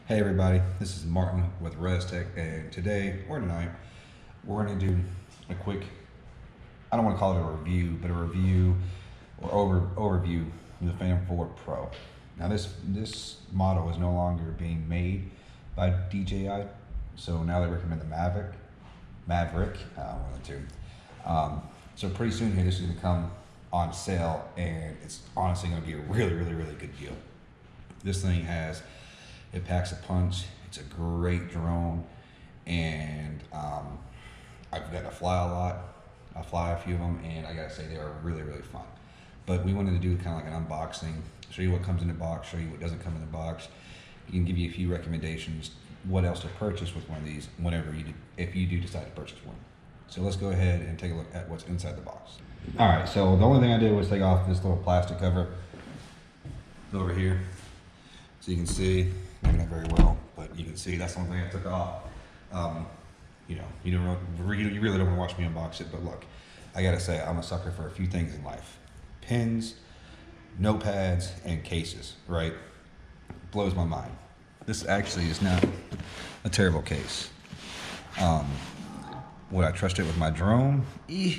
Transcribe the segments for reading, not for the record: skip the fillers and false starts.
Hey everybody, this is Martin with Rezz Tech, and today or tonight we're going to do a quick, I don't want to call it a review, but a review or overview of the Phantom 4 Pro. Now this model is no longer being made by DJI, so now they recommend the Maverick, one of the two. So pretty soon here, this is going to come on sale, and it's honestly going to be a really good deal. This thing it packs a punch. It's a great drone, and I've gotten to fly a lot. I fly a few of them, and I gotta say they are really fun. But we wanted to do kind of like an unboxing, show you what comes in the box, show you what doesn't come in the box. You can give you a few recommendations, what else to purchase with one of these if you do decide to purchase one. So let's go ahead and take a look at what's inside the box. All right, so the only thing I did was take off this little plastic cover over here, so you can see. Maybe not very well, but you can see that's the only thing I took off. You really don't want to watch me unbox it, but look, I gotta say, I'm a sucker for a few things in life: pins, notepads, and cases. Right? Blows my mind. This actually is not a terrible case. Would I trust it with my drone?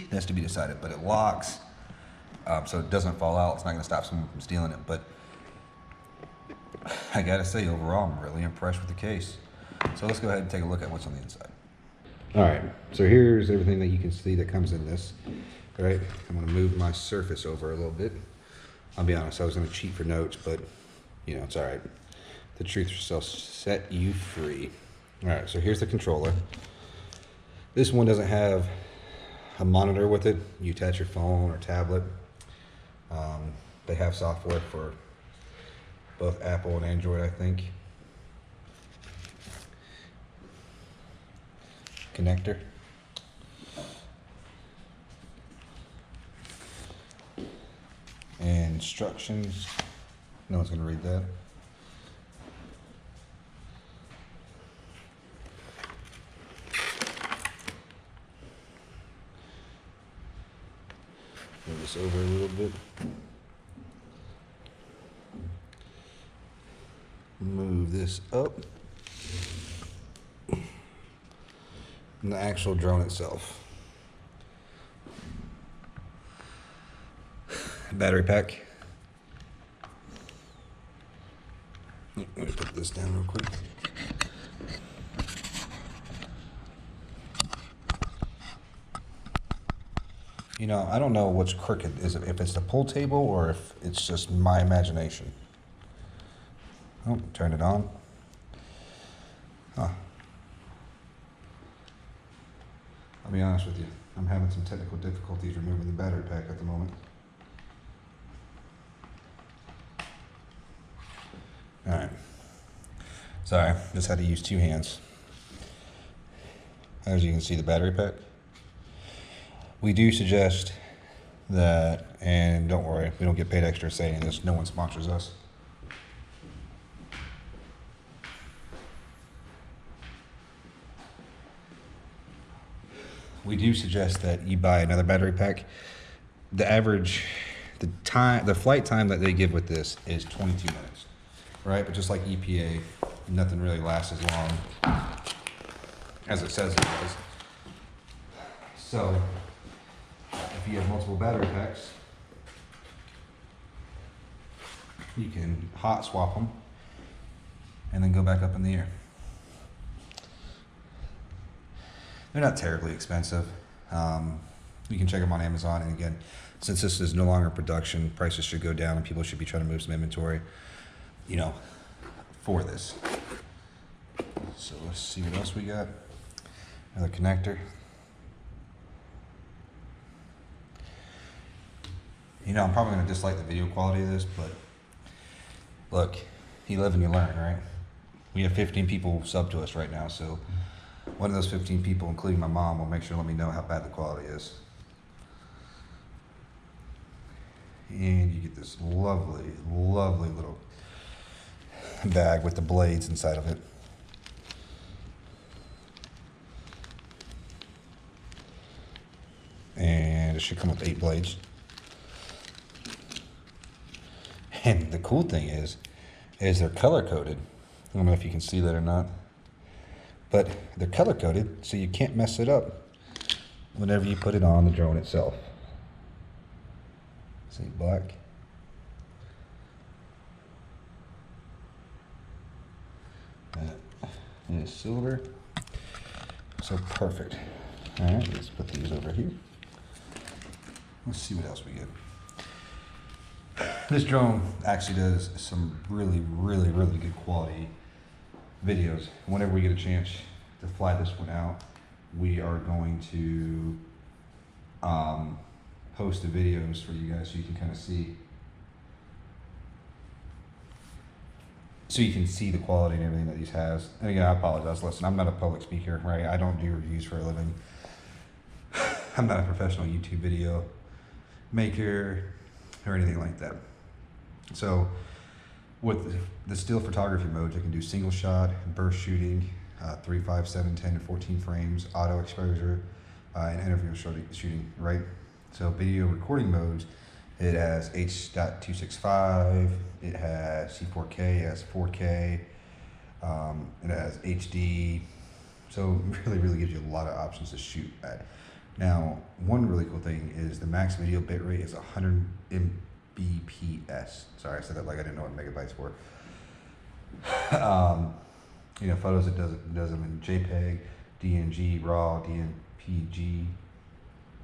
That's to be decided. But it locks, so it doesn't fall out. It's not gonna stop someone from stealing it, but I gotta say, overall, I'm really impressed with the case. So let's go ahead and take a look at what's on the inside. All right, so here's everything that you can see that comes in this. All right, I'm gonna move my surface over a little bit. I'll be honest, I was gonna cheat for notes, but it's all right. The truth shall set you free. All right, so here's the controller. This one doesn't have a monitor with it. You attach your phone or tablet. They have software for both Apple and Android, I think. Connector. And instructions. No one's gonna read that. Move this over a little bit. Move this up. And the actual drone itself. Battery pack. Let me put this down real quick. I don't know what's crooked. If it's the pool table or if it's just my imagination. Oh, turn it on. Huh. I'll be honest with you. I'm having some technical difficulties removing the battery pack at the moment. All right. Sorry, just had to use two hands. As you can see, the battery pack. We do suggest that, and don't worry, we don't get paid extra saying this. No one sponsors us. We do suggest that you buy another battery pack. The flight time that they give with this is 22 minutes, right? But just like EPA, nothing really lasts as long as it says it does. So if you have multiple battery packs, you can hot swap them and then go back up in the air. They're not terribly expensive. You can check them on Amazon. And again, since this is no longer production, prices should go down and people should be trying to move some inventory, for this. So let's see what else we got. Another connector. I'm probably going to dislike the video quality of this, but look, you live and you learn, right? We have 15 people sub to us right now, so one of those 15 people, including my mom, will make sure to let me know how bad the quality is. And you get this lovely little bag with the blades inside of it. And it should come with 8 blades. And the cool thing is they're color coded. I don't know if you can see that or not, but they're color coded, so you can't mess it up whenever you put it on the drone itself. See, black. That is silver. So perfect. All right, let's put these over here. Let's see what else we get. This drone actually does some really good quality videos. Whenever we get a chance to fly this one out, we are going to post the videos for you guys so you can kind of see. So you can see the quality and everything that these has. And again, I apologize. Listen, I'm not a public speaker, right? I don't do reviews for a living. I'm not a professional YouTube video maker or anything like that. So with the still photography modes, I can do single shot, burst shooting, 3, 5, 7, 10, and 14 frames, auto exposure, and interview shooting, right? So video recording modes, it has H.265, it has C4K, it has 4K, it has HD. So really gives you a lot of options to shoot at. Now, one really cool thing is the max video bitrate is 100 Mbps. Sorry, I said that like I didn't know what megabytes were. You know, photos, it does them in JPEG, DNG, RAW, DNPG,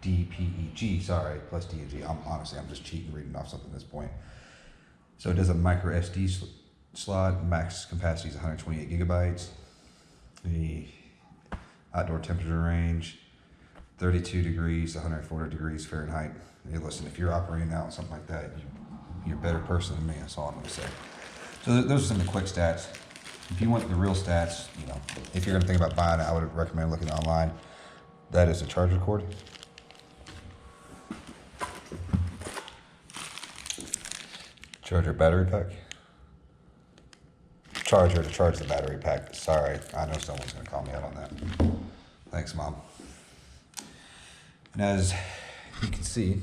DPEG, sorry, plus DNG. I'm just cheating reading off something at this point. So it does a micro SD slot, max capacity is 128 gigabytes. The outdoor temperature range, 32 degrees to 140 degrees Fahrenheit. Hey, listen, if you're operating out something like that, you're a better person than me, that's all I'm gonna say. So those are some of the quick stats. If you want the real stats, you know, if you're gonna think about buying it, I would recommend looking online. That is a charger cord. Charger battery pack. Charger to charge the battery pack. Sorry, I know someone's gonna call me out on that. Thanks, Mom. And as you can see,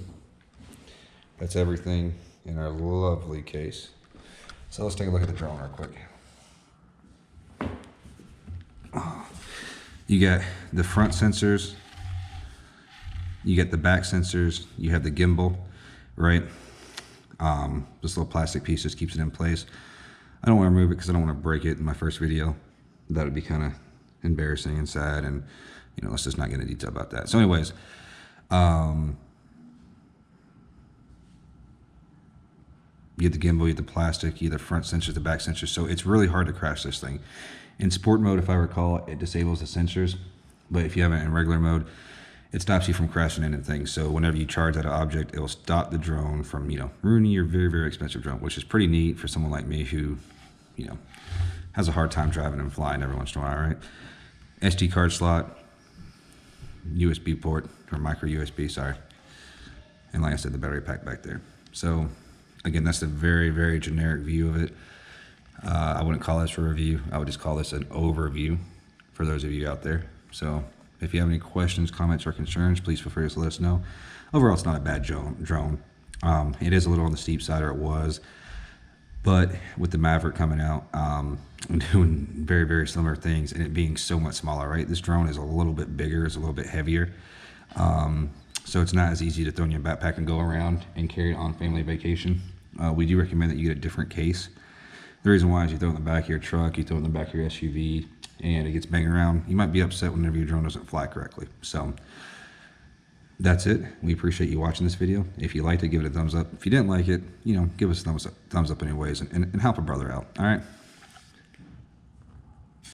that's everything in our lovely case. So let's take a look at the drone real quick. You got the front sensors, you get the back sensors, you have the gimbal, right? This little plastic piece just keeps it in place. I don't want to remove it because I don't want to break it in my first video. That would be kind of embarrassing and sad, and you know, let's just not get into detail about that. So anyways, you get the gimbal, you get the plastic, you get the front sensors, the back sensors. So it's really hard to crash this thing. In sport mode, if I recall, it disables the sensors, but if you have it in regular mode, it stops you from crashing into things. So whenever you charge at an object, it will stop the drone from, you know, ruining your very expensive drone, which is pretty neat for someone like me who, you know, has a hard time driving and flying every once in a while, right? SD card slot, USB port, or micro USB, sorry. And like I said, the battery pack back there. So again, that's a very generic view of it. I wouldn't call this a review. I would just call this an overview for those of you out there. So if you have any questions, comments, or concerns, please feel free to let us know. Overall, it's not a bad drone. It is a little on the steep side, or it was, but with the Maverick coming out, doing very similar things, and it being so much smaller, right? This drone is a little bit bigger, it's a little bit heavier. So it's not as easy to throw in your backpack and go around and carry it on family vacation. We do recommend that you get a different case. The reason why is you throw it in the back of your truck, you throw it in the back of your SUV, and it gets banged around. You might be upset whenever your drone doesn't fly correctly. So that's it. We appreciate you watching this video. If you liked it, give it a thumbs up. If you didn't like it, you know, give us a thumbs up anyways, and help a brother out. All right.